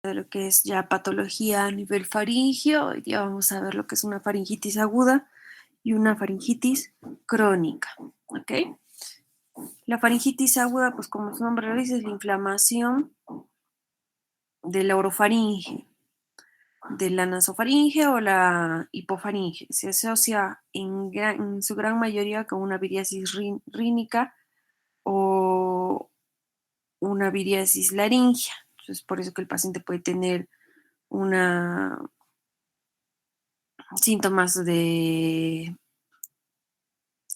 de lo que es ya patología a nivel faríngeo. Hoy día vamos a ver lo que es una faringitis aguda y una faringitis crónica, ¿ok? La faringitis aguda, pues como su nombre lo dice, es la inflamación de la orofaringe, de la nasofaringe o la hipofaringe. Se asocia en su gran mayoría con una viriasis rínica o una viriasis laringea. Entonces, por eso que el paciente puede tener una síntomas de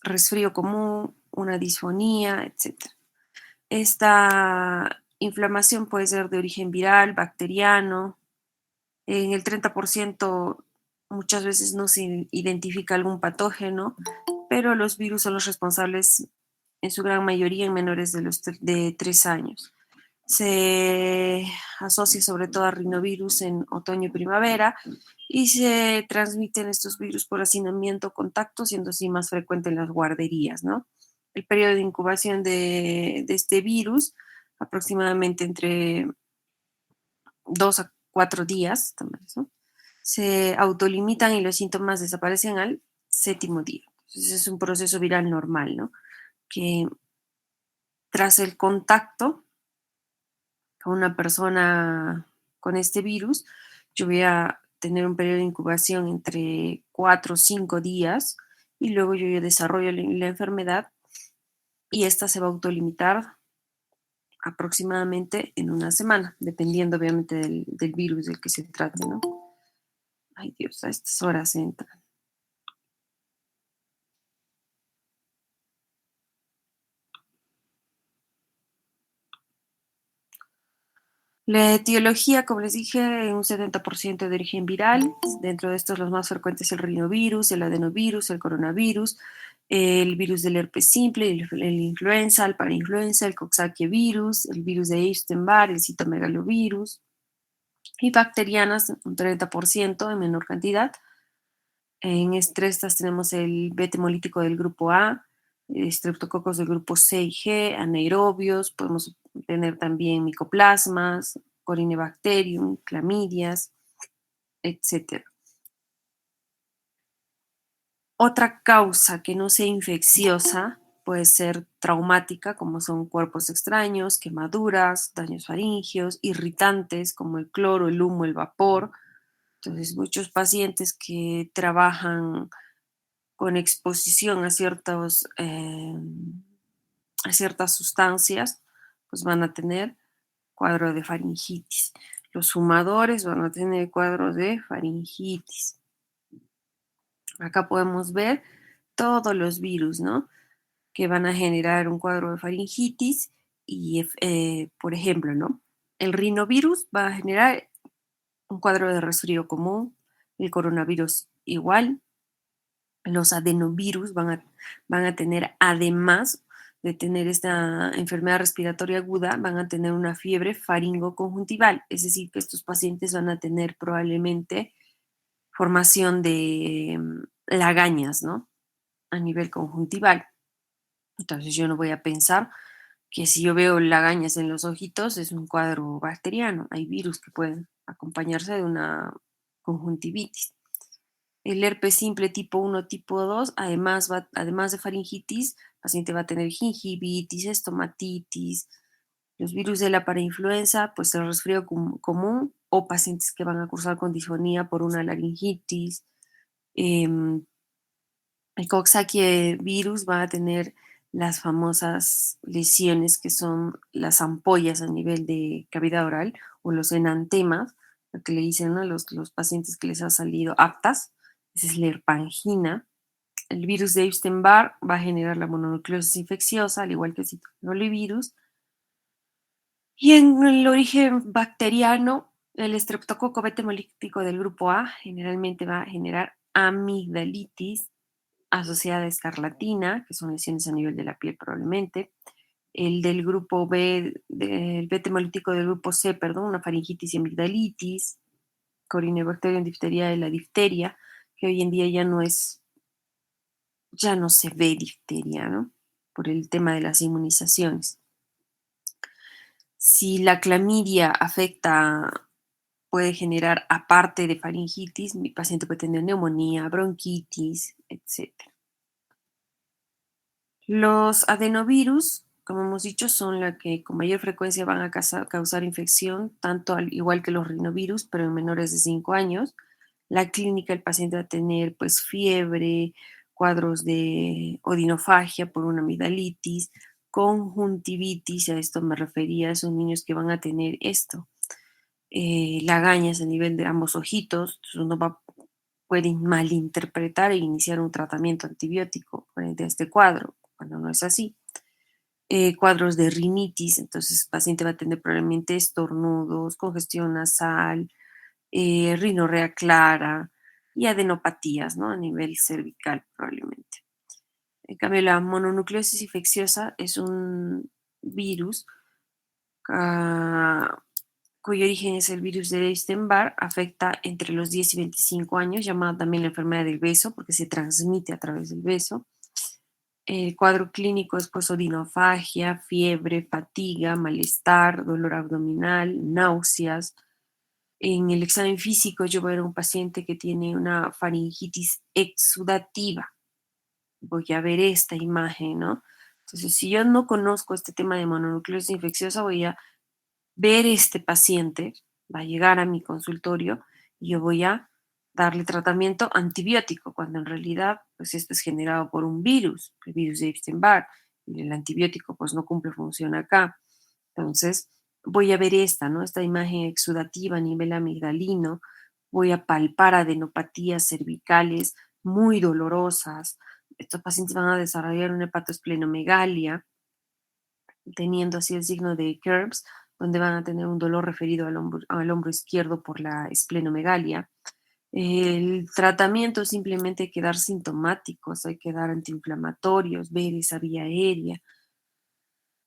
resfrío común, una disfonía, etc. Esta inflamación puede ser de origen viral, bacteriano. En el 30% muchas veces no se identifica algún patógeno, pero los virus son los responsables en su gran mayoría en menores de 3 años. Se asocia sobre todo a rinovirus en otoño y primavera y se transmiten estos virus por hacinamiento o contacto, siendo así más frecuente en las guarderías, ¿no? El periodo de incubación de este virus, aproximadamente entre 2 a 4 días, ¿no? Se autolimitan y los síntomas desaparecen al 7.º día. Entonces es un proceso viral normal, ¿no? Que tras el contacto con una persona con este virus, yo voy a tener un periodo de incubación entre 4 o 5 días y luego yo desarrollo la enfermedad y esta se va a autolimitar aproximadamente en una semana, dependiendo obviamente del virus del que se trate, ¿no? Ay Dios, a estas horas entra. La etiología, como les dije, un 70% de origen viral. Dentro de estos, los más frecuentes el rinovirus, el adenovirus, el coronavirus, el virus del herpes simple, el influenza, el parainfluenza, el coxsackie virus, el virus de Epstein-Barr, el citomegalovirus. Y bacterianas, un 30% en menor cantidad. En estas tenemos el beta hemolítico del grupo A, estreptococos del grupo C y G, anaerobios, podemos tener también micoplasmas, Corynebacterium, clamidias, etc. Otra causa que no sea infecciosa puede ser traumática, como son cuerpos extraños, quemaduras, daños faringeos, irritantes como el cloro, el humo, el vapor. Entonces, muchos pacientes que trabajan con exposición a ciertas sustancias, pues van a tener cuadro de faringitis. Los fumadores van a tener cuadro de faringitis. Acá podemos ver todos los virus, ¿no? Que van a generar un cuadro de faringitis y, por ejemplo, ¿no? El rinovirus va a generar un cuadro de resfrío común, el coronavirus igual, los adenovirus van a tener, además de tener esta enfermedad respiratoria aguda, van a tener una fiebre faringoconjuntival, es decir, que estos pacientes van a tener probablemente formación de lagañas, ¿no? A nivel conjuntival. Entonces yo no voy a pensar que si yo veo lagañas en los ojitos es un cuadro bacteriano. Hay virus que pueden acompañarse de una conjuntivitis. El herpes simple tipo 1, tipo 2, además de faringitis, el paciente va a tener gingivitis, estomatitis, los virus de la parainfluenza, pues el resfrío común o pacientes que van a cursar con disfonía por una laringitis. Em, el coxsackie virus va a tener las famosas lesiones que son las ampollas a nivel de cavidad oral o los enantemas, lo que le dicen a los pacientes que les ha salido aptas. Esa es la herpangina. El virus de Epstein-Barr va a generar la mononucleosis infecciosa, al igual que el citomegalovirus. Y en el origen bacteriano, el estreptococo beta hemolítico del grupo A generalmente va a generar amigdalitis asociada a escarlatina, que son lesiones a nivel de la piel probablemente. El del grupo B, el beta hemolítico del grupo C, perdón, una faringitis y amigdalitis, Corynebacterium difteria de la difteria, que hoy en día ya no se ve difteria, ¿no? Por el tema de las inmunizaciones. Si la clamidia afecta puede generar, aparte de faringitis, mi paciente puede tener neumonía, bronquitis, etcétera. Los adenovirus, como hemos dicho, son la que con mayor frecuencia van a causar infección, tanto igual que los rinovirus, pero en menores de 5 años. La clínica, el paciente va a tener pues fiebre, cuadros de odinofagia por una amigdalitis, conjuntivitis, a esto me refería, son niños que van a tener esto, lagañas a nivel de ambos ojitos, entonces puede malinterpretar e iniciar un tratamiento antibiótico frente a este cuadro, cuando no es así. Cuadros de rinitis, entonces el paciente va a tener probablemente estornudos, congestión nasal, rinorrea clara y adenopatías, ¿no? A nivel cervical probablemente. En cambio, la mononucleosis infecciosa es un virus ah, cuyo origen es el virus de Epstein-Barr, afecta entre los 10 y 25 años, llamada también la enfermedad del beso, porque se transmite a través del beso. El cuadro clínico es pues odinofagia, fiebre, fatiga, malestar, dolor abdominal, náuseas. En el examen físico yo voy a ver a un paciente que tiene una faringitis exudativa. Voy a ver esta imagen, ¿no? Entonces, si yo no conozco este tema de mononucleosis infecciosa, voy a ver este paciente, va a llegar a mi consultorio y yo voy a darle tratamiento antibiótico, cuando en realidad, pues esto es generado por un virus, el virus de Epstein-Barr, y el antibiótico pues no cumple función acá. Entonces, voy a ver esta, ¿no? Esta imagen exudativa a nivel amigdalino, voy a palpar adenopatías cervicales muy dolorosas. Estos pacientes van a desarrollar una hepatosplenomegalia, teniendo así el signo de Kerbs, donde van a tener un dolor referido al hombro izquierdo por la esplenomegalia. El tratamiento simplemente hay que dar sintomáticos, hay que dar antiinflamatorios, ver esa vía aérea.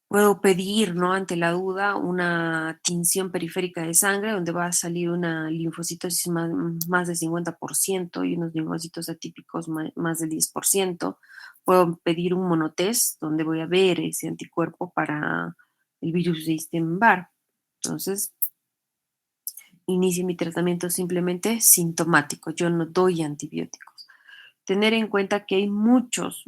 Puedo pedir, ¿no? Ante la duda, una tinción periférica de sangre donde va a salir una linfocitosis más del 50% y unos linfocitos atípicos más del 10%. Puedo pedir un monotest donde voy a ver ese anticuerpo para el virus de Epstein-Barr. Entonces, inicio mi tratamiento simplemente sintomático. Yo no doy antibióticos. Tener en cuenta que hay muchos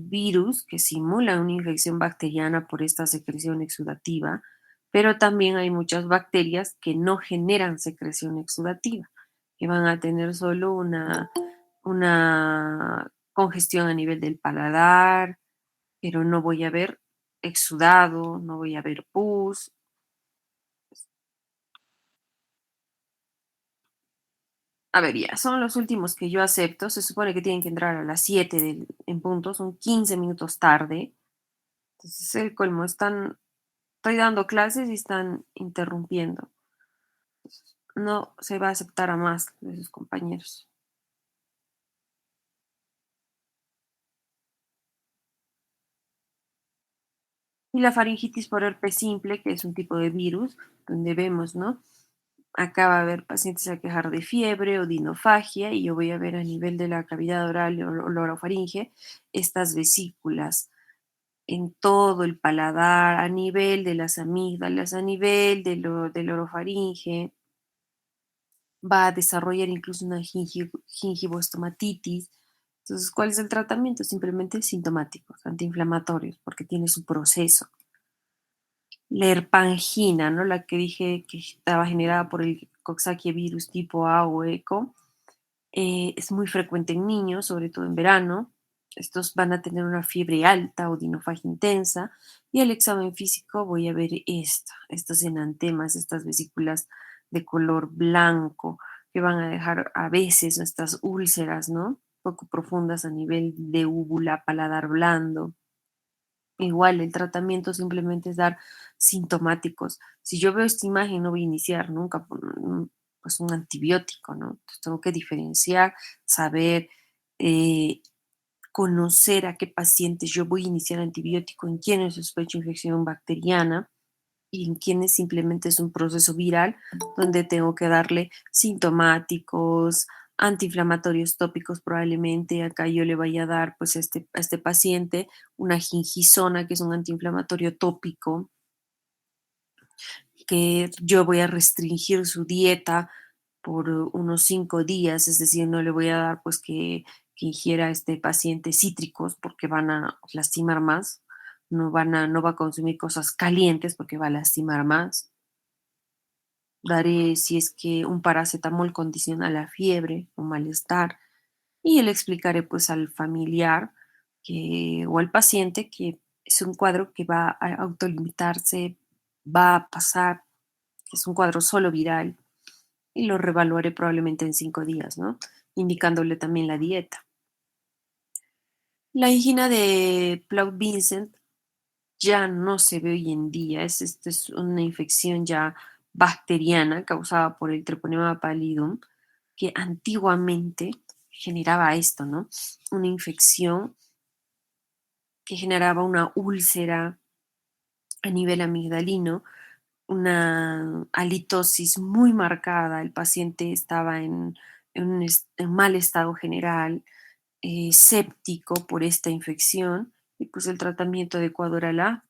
virus que simulan una infección bacteriana por esta secreción exudativa, pero también hay muchas bacterias que no generan secreción exudativa, que van a tener solo una congestión a nivel del paladar, pero no voy a ver exudado, no voy a ver pus. A ver, ya, son los últimos que yo acepto. Se supone que tienen que entrar a las 7 en punto, son 15 minutos tarde. Entonces, es el colmo, estoy dando clases y están interrumpiendo. No se va a aceptar a más de sus compañeros. Y la faringitis por herpes simple, que es un tipo de virus, donde vemos, ¿no? Acá va a haber pacientes a quejar de fiebre o dinofagia, y yo voy a ver a nivel de la cavidad oral o la orofaringe estas vesículas en todo el paladar, a nivel de las amígdalas, a nivel de la orofaringe. Va a desarrollar incluso una gingivoestomatitis. Entonces, ¿cuál es el tratamiento? Simplemente sintomáticos, antiinflamatorios, porque tiene su proceso. La herpangina, ¿no? La que dije que estaba generada por el Coxsackie virus tipo A o ECO, es muy frecuente en niños, sobre todo en verano. Estos van a tener una fiebre alta o dinofagia intensa, y el examen físico voy a ver estos enantemas, estas vesículas de color blanco que van a dejar a veces estas úlceras, ¿no? Poco profundas a nivel de úvula, paladar blando. Igual el tratamiento simplemente es dar sintomáticos. Si yo veo esta imagen, no voy a iniciar nunca pues un antibiótico, ¿no? Entonces tengo que diferenciar, saber, eh, conocer a qué pacientes yo voy a iniciar antibiótico, en quienes sospecho infección bacteriana y en quienes simplemente es un proceso viral donde tengo que darle sintomáticos, antiinflamatorios tópicos probablemente. Acá yo le vaya a dar pues a este paciente una gingisona, que es un antiinflamatorio tópico, que yo voy a restringir su dieta por unos 5 días, es decir, no le voy a dar pues que ingiera este paciente cítricos porque van a lastimar más, no va a consumir cosas calientes porque va a lastimar más. Daré si es que un paracetamol condiciona la fiebre o malestar y le explicaré pues al familiar o al paciente que es un cuadro que va a autolimitarse, va a pasar, que es un cuadro solo viral y lo revaluaré probablemente en 5 días, ¿no? Indicándole también la dieta. La angina de Plaut-Vincent ya no se ve hoy en día, esta es una infección ya bacteriana causada por el Treponema pallidum, que antiguamente generaba esto, ¿no? Una infección que generaba una úlcera a nivel amigdalino, una halitosis muy marcada, el paciente estaba en mal estado general, séptico por esta infección, y pues el tratamiento adecuado era la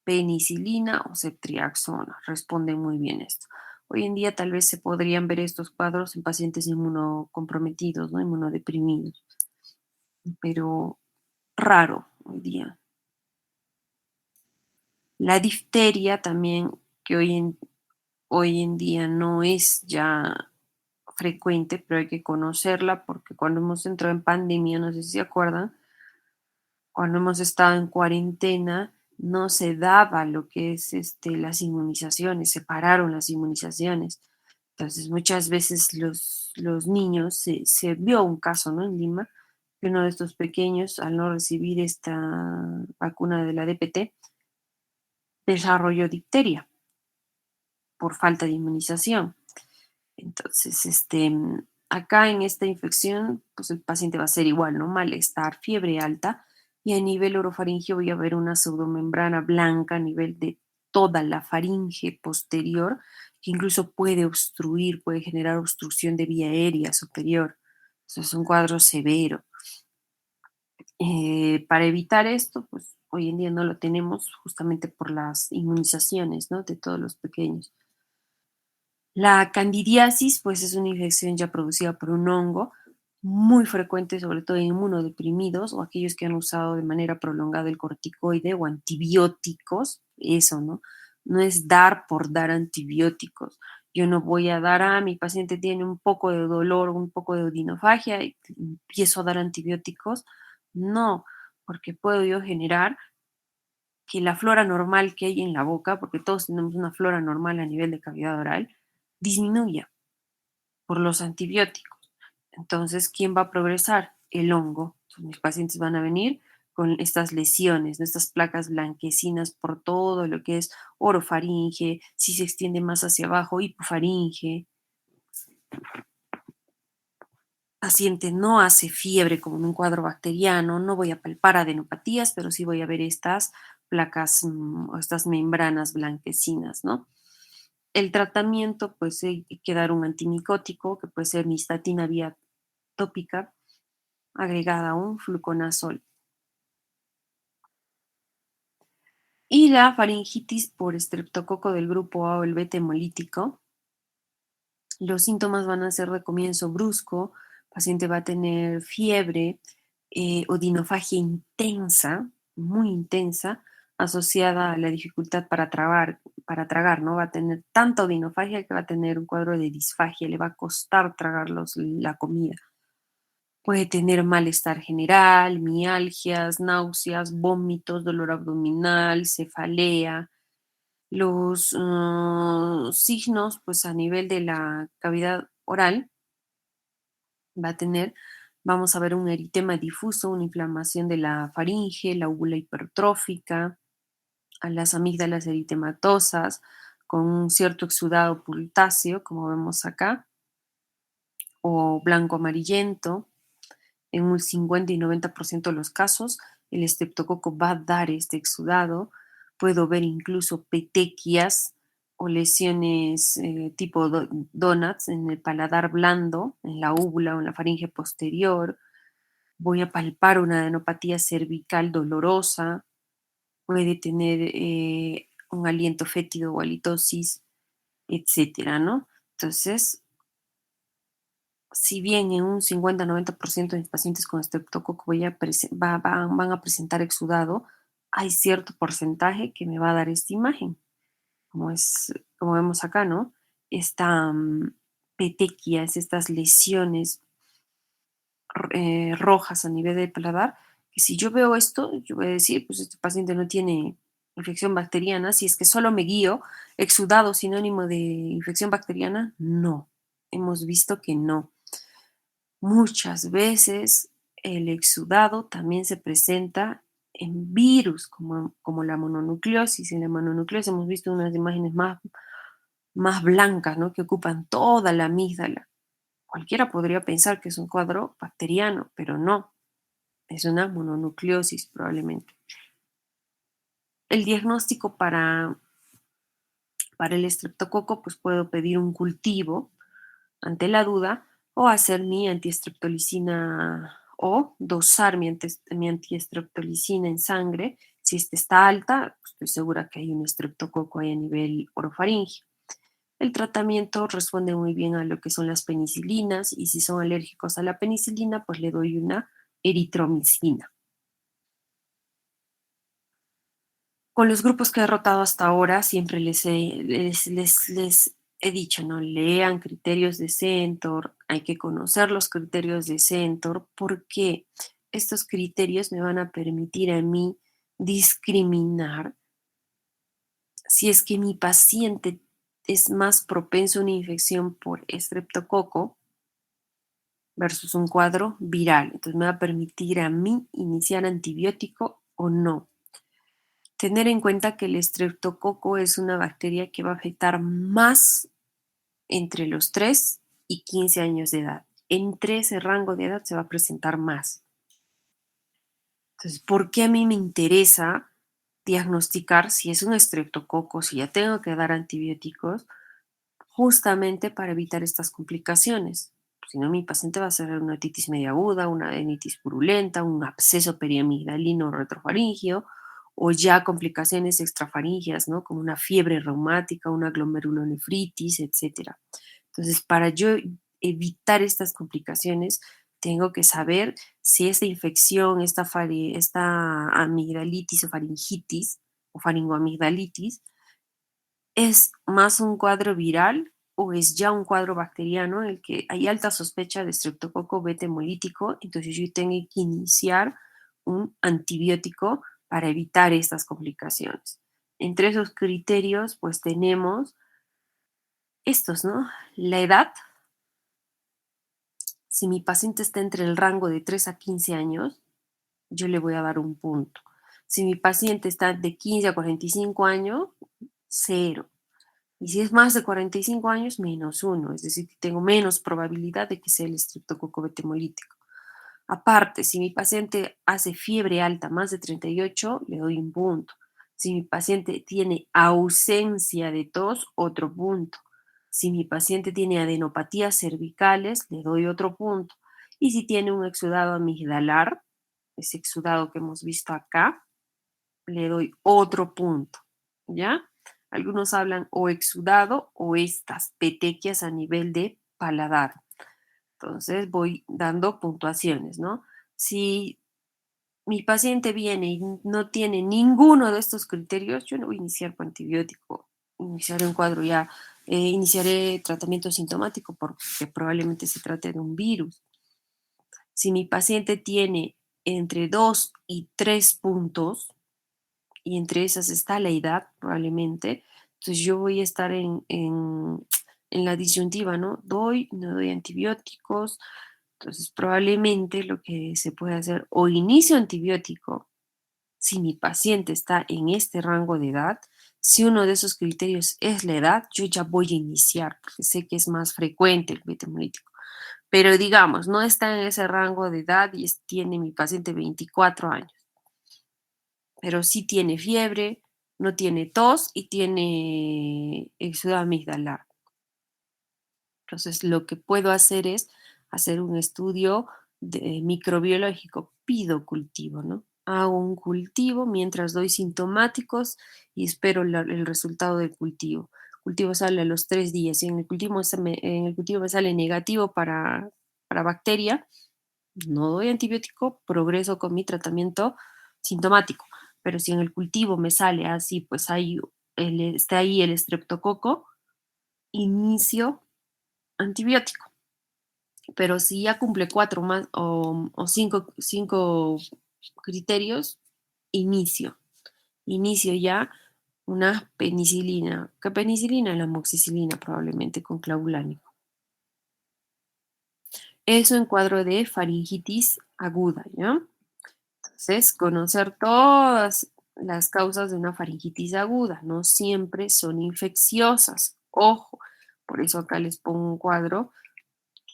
penicilina o ceftriaxona. Responde muy bien esto. Hoy en día tal vez se podrían ver estos cuadros en pacientes inmunocomprometidos, ¿no? Inmunodeprimidos, pero raro hoy día. La difteria también, que hoy en día no es ya frecuente, pero hay que conocerla porque cuando hemos entrado en pandemia, no sé si se acuerdan, cuando hemos estado en cuarentena, no se daba lo que es las inmunizaciones, se pararon las inmunizaciones. Entonces, muchas veces los niños, se vio un caso, ¿no? En Lima, que uno de estos pequeños, al no recibir esta vacuna de la DPT, desarrolló difteria por falta de inmunización. Entonces, acá en esta infección, pues el paciente va a ser igual, ¿no? Malestar, fiebre alta, y a nivel orofaringio voy a ver una pseudomembrana blanca a nivel de toda la faringe posterior, que incluso puede obstruir, puede generar obstrucción de vía aérea superior. Eso es un cuadro severo. Para evitar esto, pues hoy en día no lo tenemos justamente por las inmunizaciones, ¿no? De todos los pequeños. La candidiasis, pues, es una infección ya producida por un hongo, muy frecuente, sobre todo en inmunodeprimidos o aquellos que han usado de manera prolongada el corticoide o antibióticos, eso, ¿no? No es dar por dar antibióticos. Yo no voy a dar, mi paciente tiene un poco de dolor, un poco de odinofagia y empiezo a dar antibióticos. No, porque puedo yo generar que la flora normal que hay en la boca, porque todos tenemos una flora normal a nivel de cavidad oral, disminuya por los antibióticos. Entonces, ¿quién va a progresar? El hongo. Entonces, mis pacientes van a venir con estas lesiones, ¿no? Estas placas blanquecinas por todo lo que es orofaringe, si se extiende más hacia abajo, hipofaringe. Paciente no hace fiebre como en un cuadro bacteriano, no voy a palpar adenopatías, pero sí voy a ver estas placas o estas membranas blanquecinas, ¿no? El tratamiento, pues hay que dar un antimicótico, que puede ser nistatina vía tópica, agregada a un fluconazol. Y la faringitis por estreptococo del grupo A o el beta hemolítico, los síntomas van a ser de comienzo brusco, el paciente va a tener fiebre, odinofagia intensa, muy intensa, asociada a la dificultad para tragar, ¿no? Va a tener tanta odinofagia que va a tener un cuadro de disfagia, le va a costar tragar la comida. Puede tener malestar general, mialgias, náuseas, vómitos, dolor abdominal, cefalea. Los signos, pues a nivel de la cavidad oral, va a tener, vamos a ver un eritema difuso, una inflamación de la faringe, la úvula hipertrófica, a las amígdalas eritematosas, con un cierto exudado purtáceo, como vemos acá, o blanco amarillento. En un 50 y 90% de los casos, el estreptococo va a dar este exudado. Puedo ver incluso petequias o lesiones tipo donuts en el paladar blando, en la úvula o en la faringe posterior. Voy a palpar una adenopatía cervical dolorosa. Puede tener un aliento fétido o halitosis. etcétera, ¿no? Entonces, si bien en un 50-90% de mis pacientes con estreptococo van a presentar exudado, hay cierto porcentaje que me va a dar esta imagen, como vemos acá, ¿no? Esta petequias, estas lesiones rojas a nivel del paladar, que si yo veo esto, yo voy a decir, pues este paciente no tiene infección bacteriana, si es que solo me guío, exudado sinónimo de infección bacteriana, no, hemos visto que no. Muchas veces el exudado también se presenta en virus, como la mononucleosis. En la mononucleosis hemos visto unas imágenes más blancas, ¿no? Que ocupan toda la amígdala. Cualquiera podría pensar que es un cuadro bacteriano, pero no, es una mononucleosis probablemente. El diagnóstico para el estreptococo, pues puedo pedir un cultivo ante la duda o hacer mi antiestreptolicina o dosar mi antiestreptolicina en sangre. Si esta está alta, pues estoy segura que hay un estreptococo ahí a nivel orofaringio. El tratamiento responde muy bien a lo que son las penicilinas y si son alérgicos a la penicilina, pues le doy una eritromicina. Con los grupos que he rotado hasta ahora, siempre les he dicho, ¿no? Lean criterios de Centor, hay que conocer los criterios de Centor, porque estos criterios me van a permitir a mí discriminar si es que mi paciente es más propenso a una infección por estreptococo versus un cuadro viral. Entonces me va a permitir a mí iniciar antibiótico o no. Tener en cuenta que el estreptococo es una bacteria que va a afectar más entre los 3 y 15 años de edad. Entre ese rango de edad se va a presentar más. Entonces, ¿por qué a mí me interesa diagnosticar si es un estreptococo, si ya tengo que dar antibióticos? Justamente para evitar estas complicaciones. Si no, mi paciente va a ser una otitis media aguda, una adenitis purulenta, un absceso periamigdalino retrofaringio o ya complicaciones extrafaringias, ¿no? Como una fiebre reumática, una glomerulonefritis, etcétera. Entonces, para yo evitar estas complicaciones, tengo que saber si esta infección, esta amigdalitis o faringitis o faringoamigdalitis ¿es más un cuadro viral o es ya un cuadro bacteriano en el que hay alta sospecha de estreptococo beta hemolítico? Entonces yo tengo que iniciar un antibiótico para evitar estas complicaciones. Entre esos criterios, pues tenemos estos, ¿no? La edad. Si mi paciente está entre el rango de 3 a 15 años, yo le voy a dar un punto. Si mi paciente está de 15 a 45 años, cero. Y si es más de 45 años, menos uno, es decir, que tengo menos probabilidad de que sea el estreptococo beta hemolítico. Aparte, si mi paciente hace fiebre alta más de 38, le doy un punto. Si mi paciente tiene ausencia de tos, otro punto. Si mi paciente tiene adenopatías cervicales, le doy otro punto. Y si tiene un exudado amigdalar, ese exudado que hemos visto acá, le doy otro punto, ¿ya? Algunos hablan o exudado o estas petequias a nivel de paladar. Entonces voy dando puntuaciones, ¿no? Si mi paciente viene y no tiene ninguno de estos criterios, yo no voy a iniciar con antibiótico, iniciaré un cuadro ya, iniciaré tratamiento sintomático porque probablemente se trate de un virus. Si mi paciente tiene entre 2 y 3 puntos, y entre esas está la edad probablemente, entonces yo voy a estar en la disyuntiva, ¿no? Doy, no doy antibióticos, entonces probablemente lo que se puede hacer o inicio antibiótico si mi paciente está en este rango de edad, si uno de esos criterios es la edad, yo ya voy a iniciar porque sé que es más frecuente el beta hemolítico. Pero digamos, no está en ese rango de edad y tiene mi paciente 24 años, pero sí tiene fiebre, no tiene tos y tiene exudado amigdalar. Entonces, lo que puedo hacer es hacer un estudio microbiológico, pido cultivo, ¿no? Hago un cultivo mientras doy sintomáticos y espero el resultado del cultivo. cultivo sale a los 3 días. Si en el cultivo me sale negativo para bacteria, no doy antibiótico, progreso con mi tratamiento sintomático. Pero si en el cultivo me sale así, pues está ahí el estreptococo, inicio antibiótico. Pero si ya cumple cuatro más o cinco criterios, inicio. Inicio ya una penicilina. ¿Qué penicilina? La amoxicilina, probablemente con clavulánico. Eso en cuadro de faringitis aguda, ¿ya? Entonces, conocer todas las causas de una faringitis aguda. No siempre son infecciosas. Ojo, por eso acá les pongo un cuadro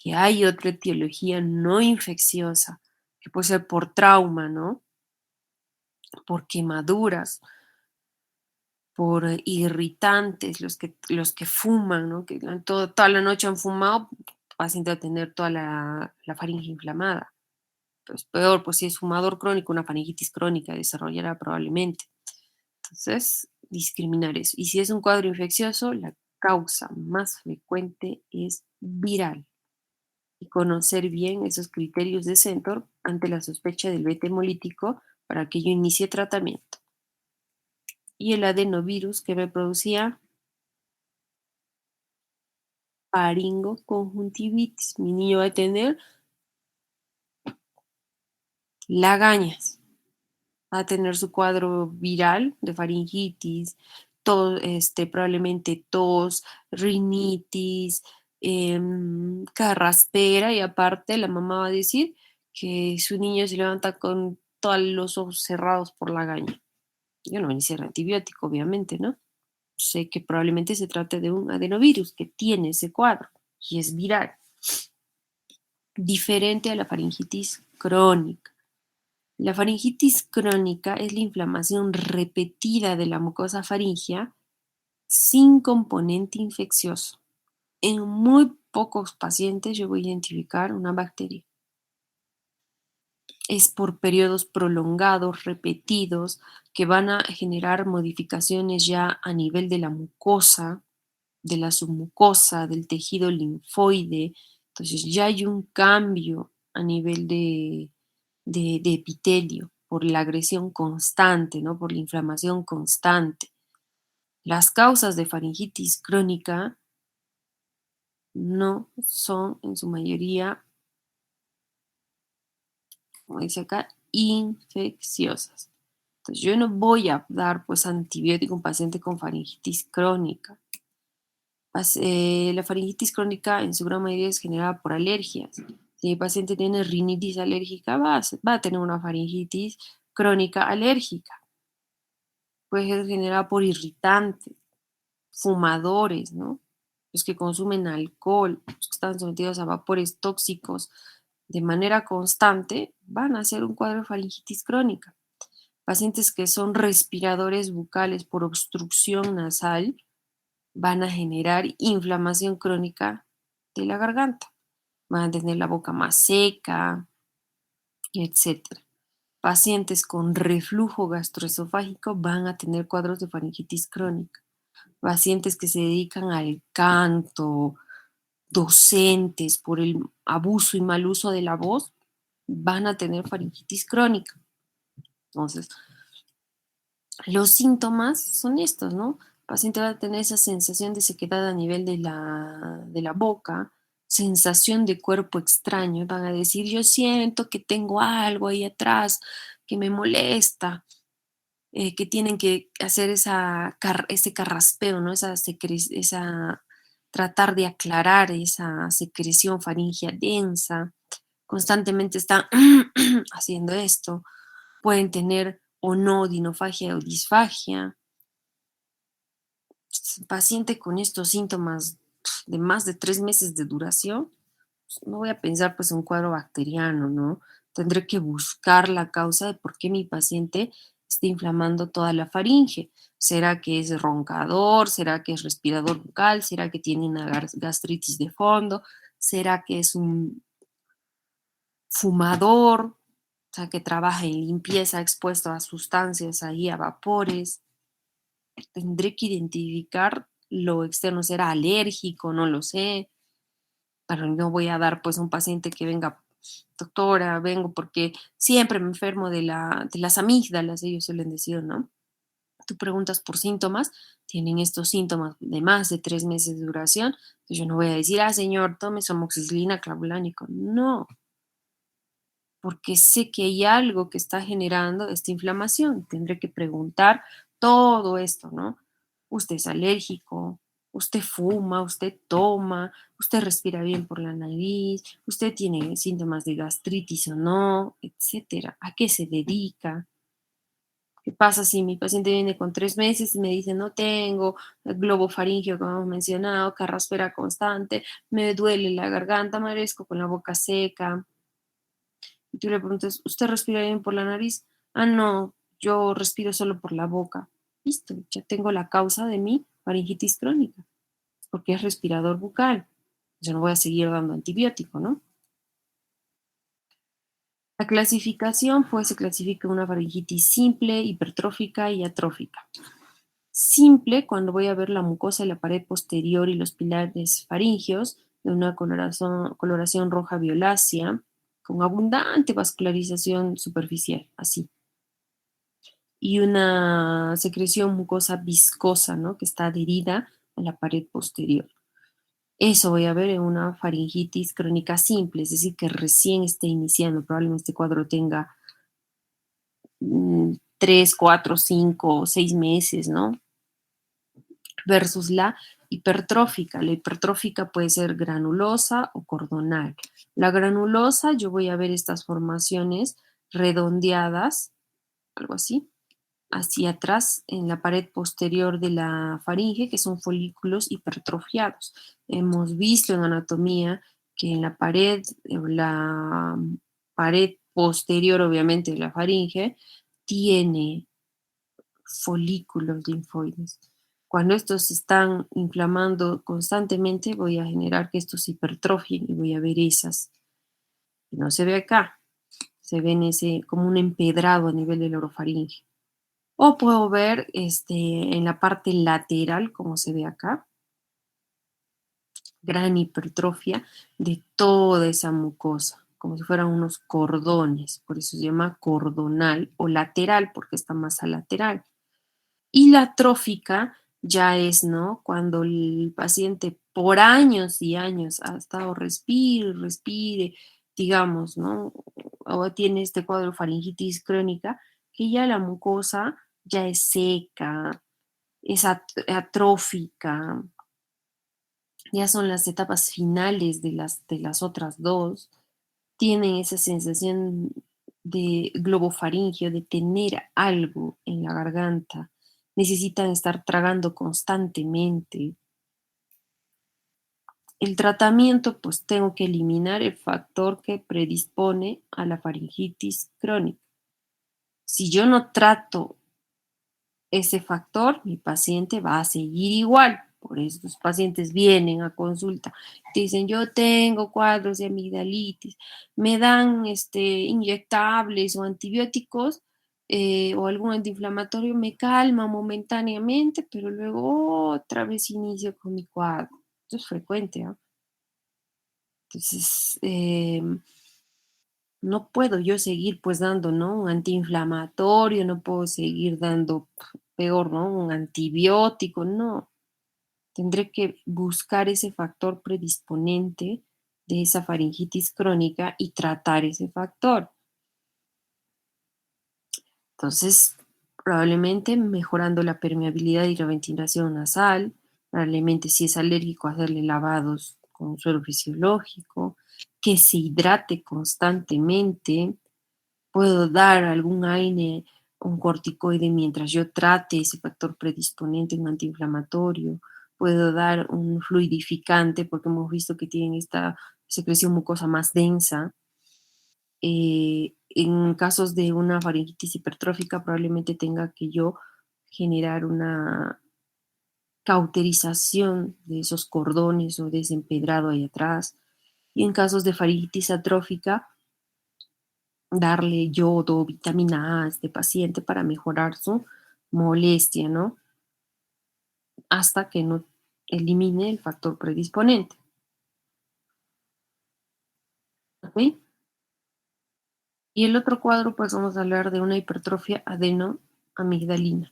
que hay otra etiología no infecciosa, que puede ser por trauma, ¿no? Por quemaduras, por irritantes, los que fuman, ¿no? Que toda la noche han fumado, paciente a tener toda la faringe inflamada. Pues peor, pues si es fumador crónico, una faringitis crónica desarrollará probablemente. Entonces, discriminar eso. Y si es un cuadro infeccioso, la causa más frecuente es viral. Y conocer bien esos criterios de Centor ante la sospecha del beta hemolítico para que yo inicie tratamiento. Y el adenovirus que me producía faringoconjuntivitis. Mi niño va a tener lagañas, va a tener su cuadro viral de faringitis, probablemente tos, rinitis, carraspera, y aparte la mamá va a decir que su niño se levanta con todos los ojos cerrados por la lagaña. Yo no me inicié antibiótico, obviamente, ¿no? Sé que probablemente se trate de un adenovirus que tiene ese cuadro y es viral, diferente a la faringitis crónica. La faringitis crónica es la inflamación repetida de la mucosa faríngea sin componente infeccioso. En muy pocos pacientes yo voy a identificar una bacteria. Es por periodos prolongados, repetidos, que van a generar modificaciones ya a nivel de la mucosa, de la submucosa, del tejido linfoide. Entonces ya hay un cambio a nivel de epitelio por la agresión constante, ¿no? Por la inflamación constante. Las causas de faringitis crónica no son en su mayoría, como dice acá, infecciosas. Entonces yo no voy a dar pues antibiótico a un paciente con faringitis crónica. La faringitis crónica en su gran mayoría es generada por alergias. Si el paciente tiene rinitis alérgica, va a tener una faringitis crónica alérgica. Puede ser generada por irritantes, fumadores, ¿no? Los que consumen alcohol, los que están sometidos a vapores tóxicos de manera constante, van a hacer un cuadro de faringitis crónica. Pacientes que son respiradores bucales por obstrucción nasal van a generar inflamación crónica de la garganta. Van a tener la boca más seca, etcétera. Pacientes con reflujo gastroesofágico van a tener cuadros de faringitis crónica. Pacientes que se dedican al canto, docentes por el abuso y mal uso de la voz, van a tener faringitis crónica. Entonces, los síntomas son estos, ¿no? El paciente va a tener esa sensación de sequedad a nivel de la boca, sensación de cuerpo extraño. Van a decir, yo siento que tengo algo ahí atrás que me molesta, que tienen que hacer ese carraspeo, ¿no? Tratar de aclarar esa secreción faríngea densa. Constantemente están haciendo esto. Pueden tener o no dinofagia o disfagia. Paciente con estos síntomas de más de 3 meses de duración, pues, no voy a pensar pues en un cuadro bacteriano, ¿no? Tendré que buscar la causa de por qué mi paciente está inflamando toda la faringe. ¿Será que es roncador? ¿Será que es respirador bucal? ¿Será que tiene una gastritis de fondo? ¿Será que es un fumador? O sea, que trabaja en limpieza expuesto a sustancias ahí, a vapores. Tendré que identificar lo externo será alérgico, no lo sé, pero no voy a dar pues a un paciente que venga, doctora, vengo porque siempre me enfermo de las amígdalas, ellos suelen decir, ¿no? Tú preguntas por síntomas, tienen estos síntomas de más de 3 meses de duración, pues yo no voy a decir, ah, señor, tome su amoxicilina clavulánico. No, porque sé que hay algo que está generando esta inflamación. Tendré que preguntar todo esto, ¿no? ¿Usted es alérgico? ¿Usted fuma? ¿Usted toma? ¿Usted respira bien por la nariz? ¿Usted tiene síntomas de gastritis o no? Etcétera. ¿A qué se dedica? ¿Qué pasa si mi paciente viene con 3 meses y me dice no tengo el globo faríngeo, como hemos mencionado, carraspera constante, me duele la garganta, amanezco con la boca seca? Y tú le preguntas, ¿usted respira bien por la nariz? Ah, no, yo respiro solo por la boca. Listo, ya tengo la causa de mi faringitis crónica, porque es respirador bucal. Yo no voy a seguir dando antibiótico, ¿no? La clasificación, pues se clasifica una faringitis simple, hipertrófica y atrófica. Simple, cuando voy a ver la mucosa de la pared posterior y los pilares faringeos de una coloración roja violácea, con abundante vascularización superficial, así. Y una secreción mucosa viscosa, ¿no? Que está adherida a la pared posterior. Eso voy a ver en una faringitis crónica simple, es decir, que recién esté iniciando. Probablemente este cuadro tenga 3, 4, 5, 6 meses, ¿no? Versus la hipertrófica. La hipertrófica puede ser granulosa o cordonal. La granulosa, yo voy a ver estas formaciones redondeadas, algo así, hacia atrás en la pared posterior de la faringe, que son folículos hipertrofiados. Hemos visto en anatomía que en la pared posterior, obviamente, de la faringe, tiene folículos linfoides. Cuando estos se están inflamando constantemente, voy a generar que estos se hipertrofien y voy a ver esas. No se ve acá, se ve en ese, como un empedrado a nivel del orofaringe. O puedo ver en la parte lateral, como se ve acá, gran hipertrofia de toda esa mucosa, como si fueran unos cordones. Por eso se llama cordonal o lateral, porque está más a lateral. Y la trófica ya es, ¿no? Cuando el paciente por años y años ha estado respire, respire, digamos, ¿no? O tiene este cuadro faringitis crónica, que ya la mucosa ya es seca, es atrófica, ya son las etapas finales de las otras dos, tienen esa sensación de globofaringio, de tener algo en la garganta, necesitan estar tragando constantemente. El tratamiento, pues tengo que eliminar el factor que predispone a la faringitis crónica. Si yo no trato ese factor, mi paciente va a seguir igual. Por eso los pacientes vienen a consulta, te dicen, yo tengo cuadros de amigdalitis, me dan inyectables o antibióticos o algún antiinflamatorio, me calma momentáneamente, pero luego otra vez inicio con mi cuadro. Esto es frecuente, ¿ah? Entonces, no puedo yo seguir pues dando, ¿no? Un antiinflamatorio, no puedo seguir dando, peor, ¿no? Un antibiótico, no. Tendré que buscar ese factor predisponente de esa faringitis crónica y tratar ese factor. Entonces, probablemente mejorando la permeabilidad y la ventilación nasal, probablemente si es alérgico, hacerle lavados con suero fisiológico, que se hidrate constantemente. Puedo dar algún AINE, un corticoide mientras yo trate ese factor predisponente, un antiinflamatorio. Puedo dar un fluidificante porque hemos visto que tienen esta secreción mucosa más densa. En casos de una faringitis hipertrófica probablemente tenga que yo generar una cauterización de esos cordones o de ese empedrado ahí atrás. Y en casos de faringitis atrófica, darle yodo, vitamina A a este paciente para mejorar su molestia, ¿no? Hasta que no elimine el factor predisponente. ¿Ok? Y el otro cuadro, pues vamos a hablar de una hipertrofia adenoamigdalina.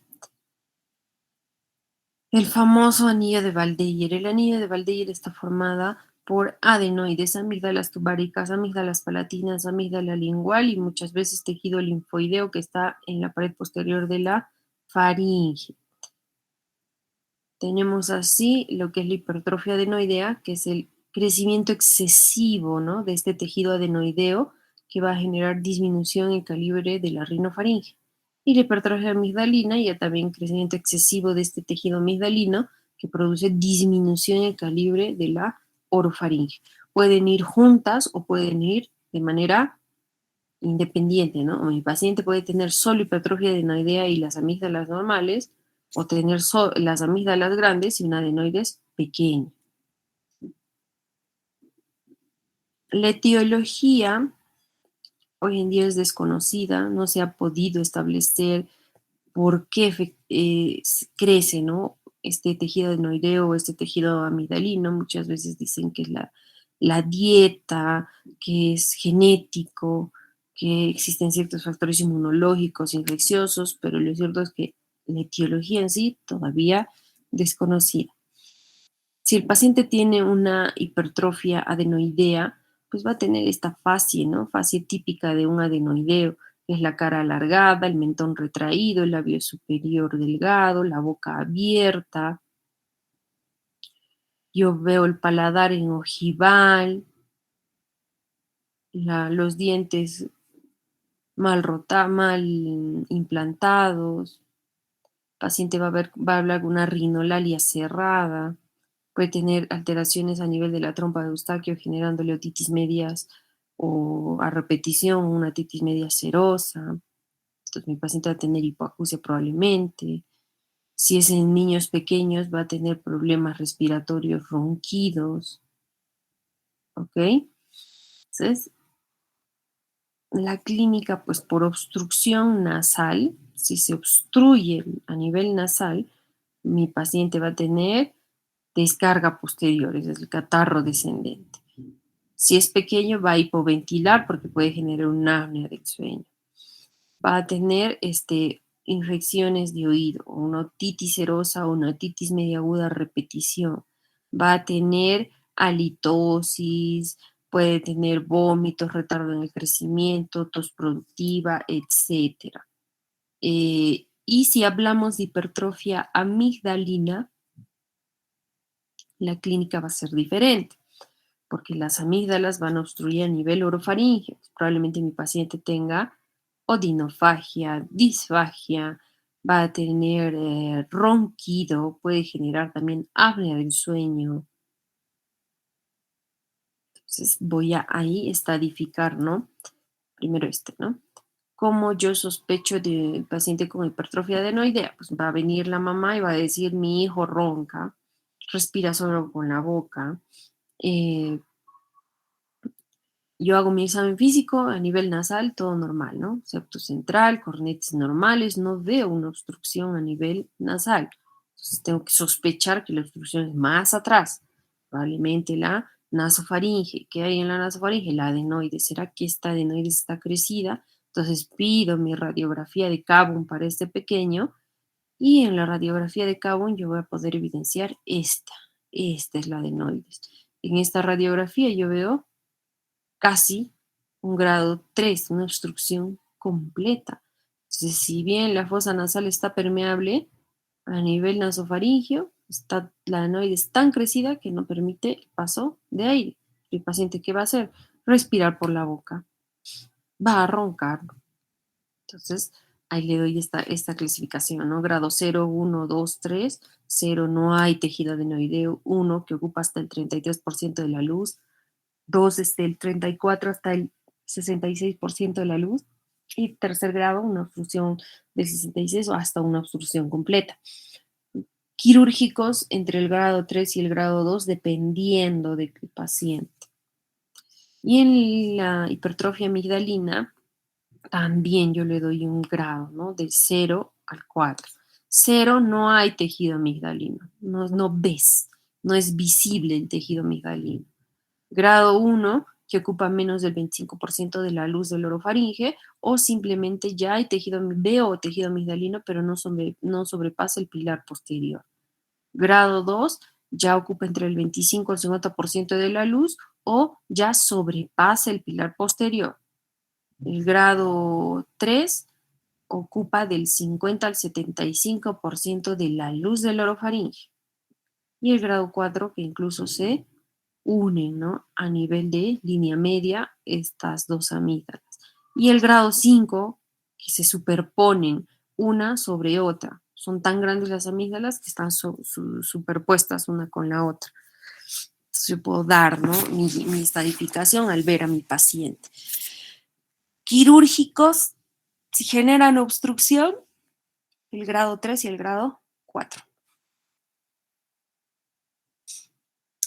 El famoso anillo de Valdeyer. El anillo de Valdeyer está formada por adenoides, amígdalas tubáricas, amígdalas palatinas, amígdala lingual y muchas veces tejido linfoideo que está en la pared posterior de la faringe. Tenemos así lo que es la hipertrofia adenoidea, que es el crecimiento excesivo, ¿no?, de este tejido adenoideo que va a generar disminución en calibre de la rinofaringe. Y la hipertrofia amigdalina, ya también crecimiento excesivo de este tejido amigdalino que produce disminución en calibre de la orofaringe. Pueden ir juntas o pueden ir de manera independiente, ¿no? Mi paciente puede tener solo hipertrofia adenoidea y las amígdalas normales, o tener las amígdalas grandes y una adenoides pequeña. La etiología hoy en día es desconocida, no se ha podido establecer por qué crece, ¿no?, este tejido adenoideo o este tejido amigdalino. Muchas veces dicen que es la dieta, que es genético, que existen ciertos factores inmunológicos, infecciosos, pero lo cierto es que la etiología en sí todavía desconocida. Si el paciente tiene una hipertrofia adenoidea, pues va a tener esta fascie, ¿no? Fascie típica de un adenoideo, que es la cara alargada, el mentón retraído, el labio superior delgado, la boca abierta. Yo veo el paladar en ojival, los dientes mal implantados. El paciente va a hablar con una rinolalia cerrada. Puede tener alteraciones a nivel de la trompa de Eustaquio, generándole otitis medias o a repetición, una otitis media serosa. Entonces, mi paciente va a tener hipoacusia probablemente. Si es en niños pequeños, va a tener problemas respiratorios ronquidos. ¿Ok? Entonces, la clínica, pues por obstrucción nasal, si se obstruye a nivel nasal, mi paciente va a tener descarga posterior, es el catarro descendente. Si es pequeño, va a hipoventilar porque puede generar una apnea del sueño. Va a tener infecciones de oído, una otitis serosa o una otitis media aguda a repetición. Va a tener halitosis, puede tener vómitos, retardo en el crecimiento, tos productiva, etcétera. Y si hablamos de hipertrofia amigdalina, la clínica va a ser diferente, porque las amígdalas van a obstruir a nivel orofaríngeo. Probablemente mi paciente tenga odinofagia, disfagia, va a tener ronquido, puede generar también apnea del sueño. Entonces voy a ahí estadificar, ¿no? Primero ¿no? Como yo sospecho de paciente con hipertrofia adenoidea, pues va a venir la mamá y va a decir, mi hijo ronca, respira solo con la boca, eh, yo hago mi examen físico a nivel nasal, todo normal, ¿no? Septo central, cornetes normales, no veo una obstrucción a nivel nasal. Entonces tengo que sospechar que la obstrucción es más atrás, probablemente la nasofaringe. ¿Qué hay en la nasofaringe? La adenoides. ¿Será que esta adenoides está crecida? Entonces pido mi radiografía de Cabum para este pequeño y en la radiografía de Cabum yo voy a poder evidenciar esta es la adenoides. En esta radiografía yo veo casi un grado 3, una obstrucción completa. Entonces, si bien la fosa nasal está permeable, a nivel nasofaringeo, está la adenoides tan crecida que no permite el paso de aire. El paciente, ¿qué va a hacer? Respirar por la boca. Va a roncar. Entonces, ahí le doy esta clasificación, ¿no? Grado 0, 1, 2, 3. 0, no hay tejido adenoideo. 1, que ocupa hasta el 33% de la luz. 2 desde el 34 hasta el 66% de la luz, y tercer grado una obstrucción del 66 o hasta una obstrucción completa. Quirúrgicos entre el grado 3 y el grado 2 dependiendo del paciente. Y en la hipertrofia amigdalina también yo le doy un grado, ¿no? Del 0 al 4. 0, no hay tejido amigdalino, no ves. no es visible el tejido amigdalino. Grado 1, que ocupa menos del 25% de la luz del orofaringe, o simplemente ya hay veo tejido amigdalino, pero no sobrepasa el pilar posterior. Grado 2 ya ocupa entre el 25 y el 50% de la luz, o ya sobrepasa el pilar posterior. El grado 3 ocupa del 50 al 75% de la luz del orofaringe. Y el grado 4, que incluso se unen, ¿no? A nivel de línea media estas dos amígdalas. Y el grado 5, que se superponen una sobre otra. Son tan grandes las amígdalas que están superpuestas una con la otra. Entonces yo puedo dar, ¿no? mi estadificación al ver a mi paciente. Quirúrgicos, si generan obstrucción, el grado 3 y el grado 4.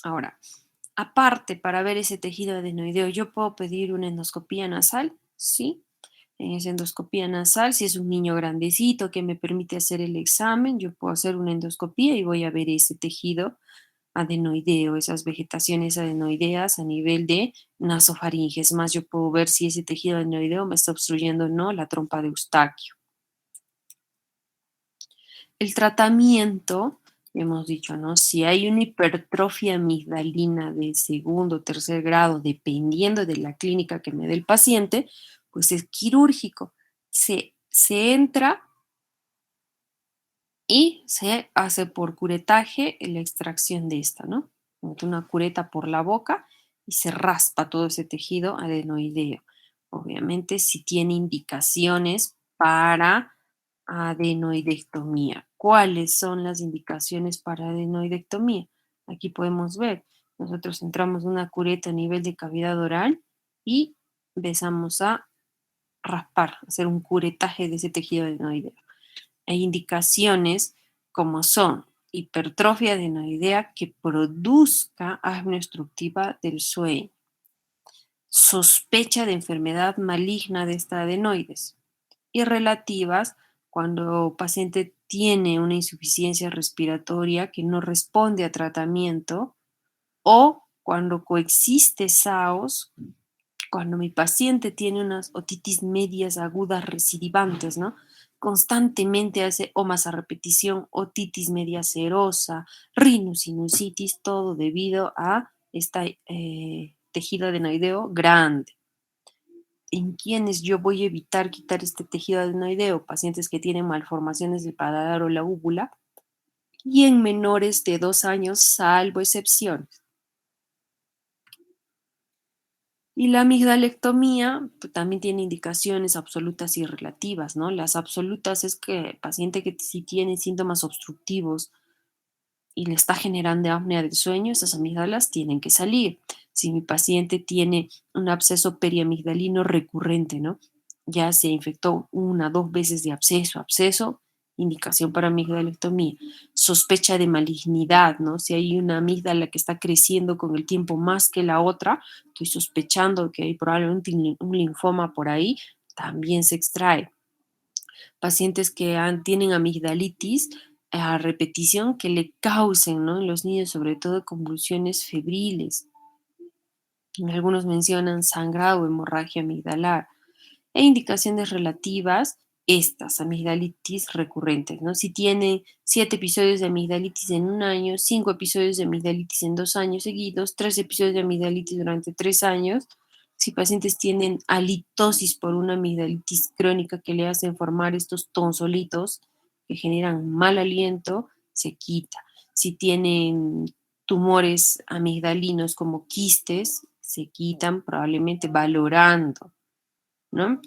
Ahora, aparte, para ver ese tejido adenoideo, ¿yo puedo pedir una endoscopía nasal? Sí. En esa endoscopía nasal, si es un niño grandecito que me permite hacer el examen, yo puedo hacer una endoscopía y voy a ver ese tejido adenoideo, esas vegetaciones adenoideas a nivel de nasofaringe. Es más, yo puedo ver si ese tejido adenoideo me está obstruyendo o no la trompa de Eustaquio. El tratamiento, hemos dicho, ¿no? Si hay una hipertrofia amigdalina de segundo o tercer grado, dependiendo de la clínica que me dé el paciente, pues es quirúrgico. Se entra y se hace por curetaje la extracción de esta, ¿no? Mete una cureta por la boca y se raspa todo ese tejido adenoideo. Obviamente, si tiene indicaciones para adenoidectomía. ¿Cuáles son las indicaciones para adenoidectomía? Aquí podemos ver, nosotros entramos una cureta a nivel de cavidad oral y empezamos a raspar, hacer un curetaje de ese tejido adenoideo. Hay indicaciones como son hipertrofia adenoidea que produzca apnea obstructiva del sueño, sospecha de enfermedad maligna de esta adenoides y relativas cuando el paciente tiene una insuficiencia respiratoria que no responde a tratamiento o cuando coexiste SAOS, cuando mi paciente tiene unas otitis medias agudas recidivantes, ¿no? Constantemente hace omas a repetición, otitis media serosa, rhinosinusitis, todo debido a este tejido adenoideo grande. En quienes yo voy a evitar quitar este tejido adenoideo, pacientes que tienen malformaciones del paladar o la úvula, y en menores de 2 años, salvo excepciones. Y la amigdalectomía pues, también tiene indicaciones absolutas y relativas, ¿no? Las absolutas es que el paciente que sí tiene síntomas obstructivos y le está generando apnea del sueño, esas amígdalas tienen que salir. Si mi paciente tiene un absceso periamigdalino recurrente, ¿no? Ya se infectó 1, 2 veces de absceso, indicación para amigdalectomía. Sospecha de malignidad, ¿no? Si hay una amígdala que está creciendo con el tiempo más que la otra, estoy sospechando que hay probablemente un linfoma por ahí, también se extrae. Pacientes que tienen amigdalitis a repetición que le causen, ¿no? En los niños, sobre todo, convulsiones febriles. Algunos mencionan sangrado o hemorragia amigdalar. E indicaciones relativas, estas amigdalitis recurrentes, ¿no? Si tienen 7 episodios de amigdalitis en un año, 5 episodios de amigdalitis en 2 años seguidos, 3 episodios de amigdalitis durante 3 años, si pacientes tienen halitosis por una amigdalitis crónica que le hacen formar estos tonsolitos que generan mal aliento, se quita. Si tienen tumores amigdalinos como quistes, se quitan probablemente valorando, ¿no?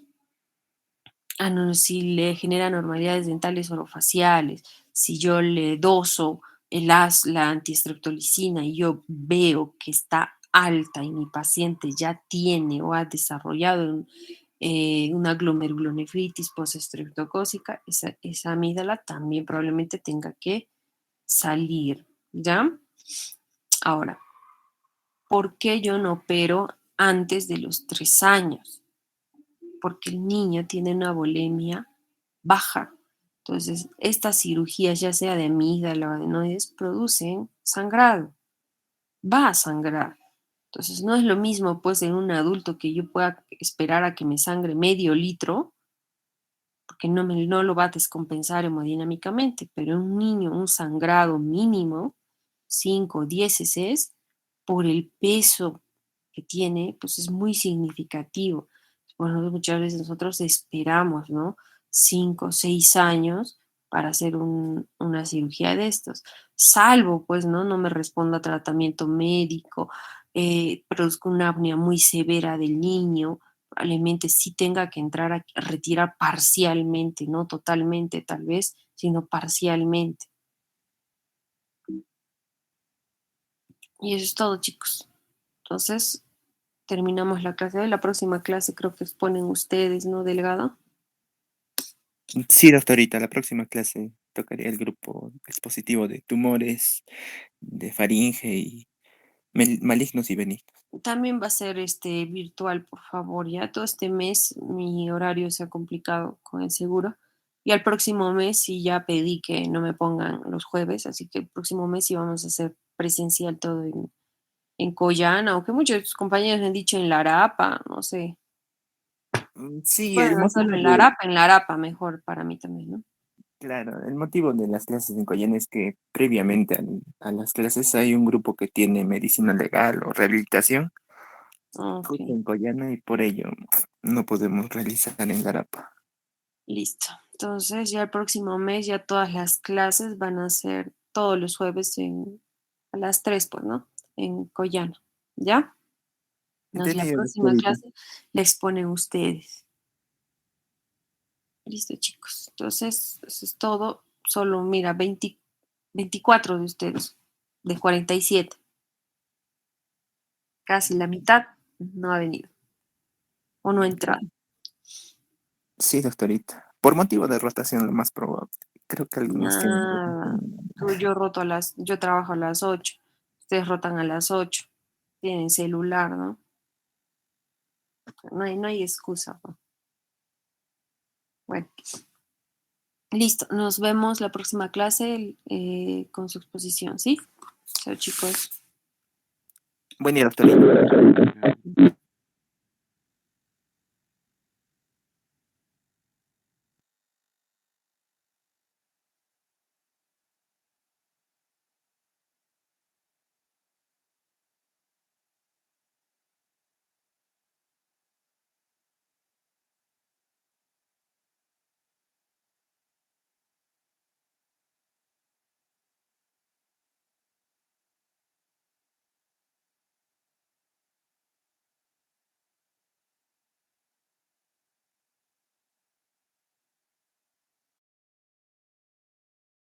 No, si le genera anormalidades dentales orofaciales, si yo le doso la antiestreptolicina y yo veo que está alta y mi paciente ya tiene o ha desarrollado una glomerulonefritis postestreptocócica, esa amígdala también probablemente tenga que salir, ¿ya? Ahora, ¿por qué yo no opero antes de los 3 años? Porque el niño tiene una volemia baja. Entonces, estas cirugías, ya sea de amígdala o adenoides, producen sangrado. va a sangrar. Entonces, no es lo mismo, pues, en un adulto que yo pueda esperar a que me sangre medio litro, porque no lo va a descompensar hemodinámicamente, pero en un niño, un sangrado mínimo, 5 o 10 cc, por el peso que tiene, pues es muy significativo. Bueno, muchas veces nosotros esperamos, ¿no? 5 o 6 años para hacer una cirugía de estos. Salvo, pues, ¿no? No me responda a tratamiento médico, produzca una apnea muy severa del niño, probablemente sí tenga que entrar a retirar parcialmente, no totalmente tal vez, sino parcialmente. Y eso es todo, chicos. Entonces, terminamos la clase de la próxima clase, creo que exponen ustedes, ¿no, delegado? Sí, doctorita, la próxima clase tocaría el grupo expositivo de tumores, de faringe y malignos y benignos. También va a ser virtual, por favor, ya todo este mes mi horario se ha complicado con el seguro y al próximo mes sí ya pedí que no me pongan los jueves, así que el próximo mes sí vamos a hacer presencial todo en Coyana, aunque muchos compañeros me han dicho en La Arapa, no sé. Sí, Pueden hacerlo en La Arapa mejor para mí también, ¿no? claro, el motivo de las clases en Coyen es que previamente a las clases hay un grupo que tiene medicina legal o rehabilitación Ok, justo en Coyana y por ello no podemos realizar en Garapa. listo. Entonces ya el próximo mes ya todas las clases van a ser todos los jueves a las 3 pues, ¿no? En Coyana, ¿ya? Entonces la Entendido, próxima doctorita. clase la exponen ustedes. Listo, chicos. Entonces, eso es todo. Solo, mira, 24 de ustedes, de 47. Casi la mitad no ha venido o no ha entrado. Sí, doctorita. Por motivo de rotación, lo más probable. Creo que algunos tienen Nada. rotación. Yo trabajo a las 8. Ustedes rotan a las 8. Tienen celular, ¿no? No hay excusa, pues. Bueno, listo. Nos vemos la próxima clase con su exposición, ¿sí? Chao, chicos. Buen día, doctorita.